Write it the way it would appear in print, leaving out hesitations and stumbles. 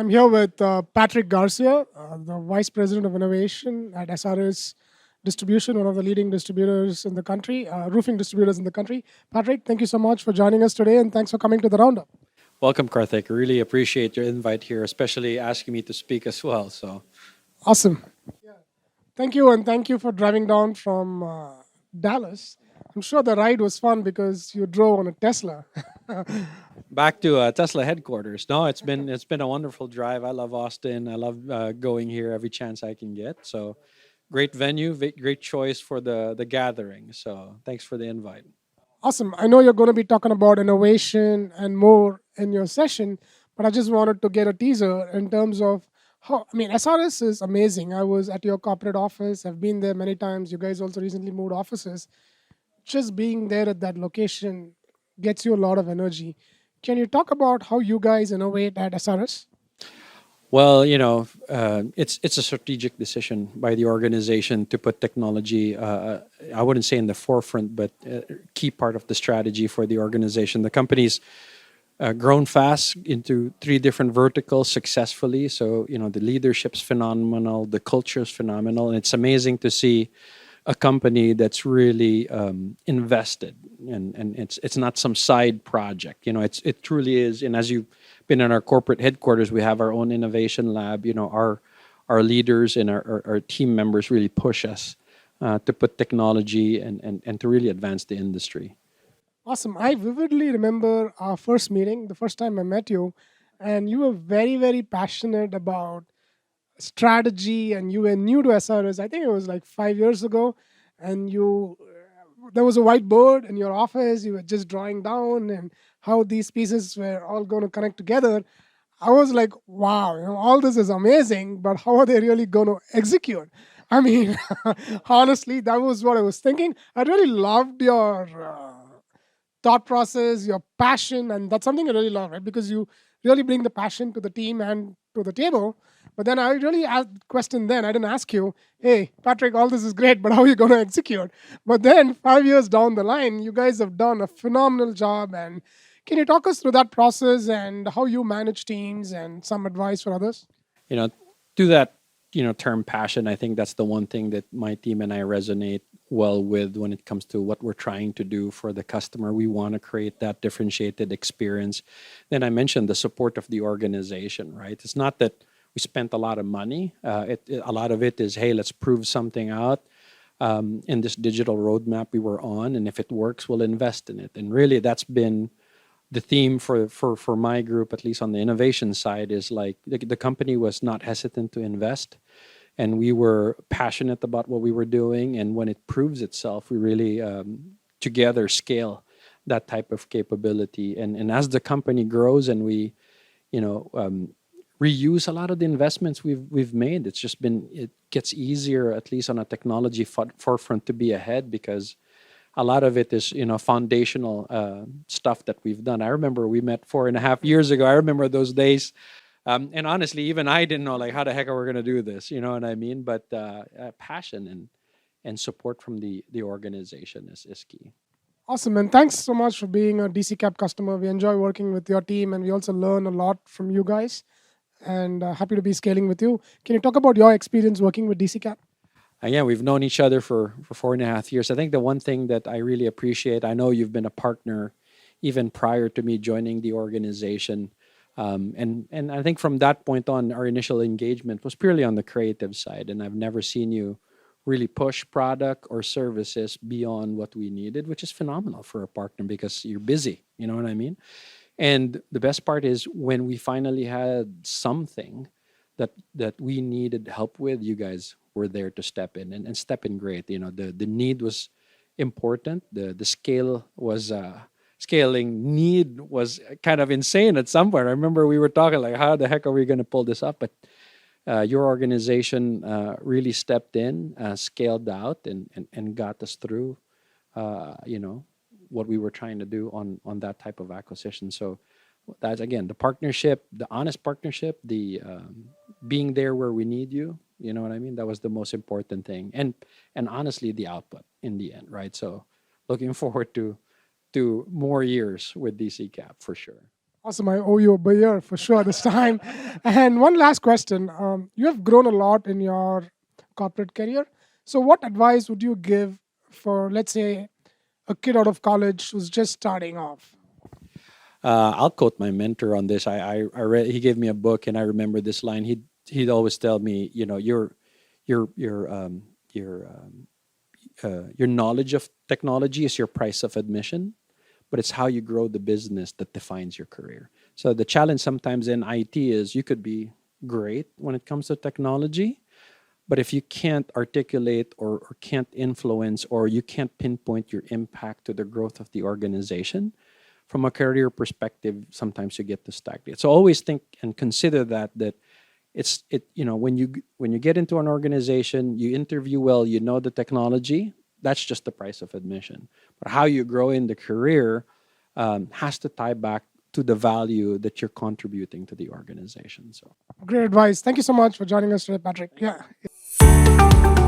I'm here with Patrick Garcia, the Vice President of Innovation at SRS Distribution, one of the leading distributors in the country, roofing distributors in the country. Patrick, thank you so much for joining us today, and thanks for coming to the roundup. Welcome, Karthik. Really appreciate your invite here, especially asking me to speak as well. So, Awesome. Thank you, and thank you for driving down from Dallas. I'm sure the ride was fun because you drove on a Tesla. back to Tesla headquarters. No, it's been a wonderful drive. I love Austin. I love going here every chance I can get. So, great venue, great choice for the gathering. So, thanks for the invite. Awesome. I know you're going to be talking about innovation and more in your session, but I just wanted to get a teaser in terms of how, I mean, SRS is amazing. I was at your corporate office, I've been there many times. You guys also recently moved offices. Just being there at that location gets you a lot of energy. Can you talk about how you guys innovate at SRS? Well, it's a strategic decision by the organization to put technology. I wouldn't say in the forefront, but key part of the strategy for the organization. The company's grown fast into three different verticals successfully. So the leadership's phenomenal, the culture's phenomenal, and it's amazing to see a company that's really invested, and it's not some side project. It truly is. And as you've been in our corporate headquarters, we have our own innovation lab. Our leaders and our team members really push us to put technology and to really advance the industry. Awesome. I vividly remember our first meeting, the first time I met you, and you were very, very passionate about strategy, and you were new to SRS. I think it was like 5 years ago, and there was a whiteboard in your office. You were just drawing down and how these pieces were all going to connect together. I was like, wow, all this is amazing, but how are they really going to execute? I mean, honestly, that was what I was thinking. I really loved your thought process, your passion, and that's something I really love, right? Because you really bring the passion to the team and to the table. But then I really asked the question then. I didn't ask you, hey, Patrick, all this is great, but how are you going to execute? But then 5 years down the line, you guys have done a phenomenal job. And can you talk us through that process and how you manage teams and some advice for others? you know to that term passion, I think that's the one thing that my team and I resonate well with when it comes to what we're trying to do for the customer. We want to create that differentiated experience. Then I mentioned the support of the organization, right? It's not that we spent a lot of money. A lot of it is, hey, let's prove something out in this digital roadmap we were on, and if it works, we'll invest in it. And really, that's been the theme for my group, at least on the innovation side, is like the company was not hesitant to invest, and we were passionate about what we were doing. And when it proves itself, we really together scale that type of capability. And as the company grows and we, reuse a lot of the investments we've made, it gets easier, at least on a technology forefront, to be ahead, because a lot of it is foundational stuff that we've done. I remember we met 4.5 years ago. I remember those days, and honestly, even I didn't know, like, how the heck are we going to do this. You know what I mean? But passion and support from the organization is key. Awesome, and thanks so much for being a DC Cap customer. We enjoy working with your team, and we also learn a lot from you guys. And happy to be scaling with you. Can you talk about your experience working with DC Cap? Yeah, we've known each other for 4.5 years. I think the one thing that I really appreciate, I know you've been a partner even prior to me joining the organization. And I think from that point on, our initial engagement was purely on the creative side. And I've never seen you really push product or services beyond what we needed, which is phenomenal for a partner because you're busy. You know what I mean? And the best part is when we finally had something that we needed help with, you guys were there to step in and step in great. The need was important. The scale was scaling need was kind of insane at some point. I remember we were talking like, how the heck are we going to pull this up? But your organization really stepped in, scaled out, and got us through. What we were trying to do on that type of acquisition. So that's, again, the partnership, the honest partnership, the being there where we need you. You know what I mean? That was the most important thing, and honestly, the output in the end, right? So looking forward to more years with DC Cap for sure. Awesome. I owe you a beer for sure this time. And one last question. You have grown a lot in your corporate career. So, what advice would you give for, let's say, a kid out of college who's just starting off? I'll quote my mentor on this. I read, he gave me a book, and I remember this line. He'd always tell me, you know, your your um, your um, your knowledge of technology is your price of admission, but it's how you grow the business that defines your career. So the challenge sometimes in IT is you could be great when it comes to technology, but if you can't articulate or can't influence or you can't pinpoint your impact to the growth of the organization, from a career perspective, sometimes you get to stagnate. So always think and consider that you know, when you get into an organization, you interview well, you know the technology, that's just the price of admission. But how you grow in the career has to tie back to the value that you're contributing to the organization. So Great advice. Thank you so much for joining us today, Patrick. Yeah.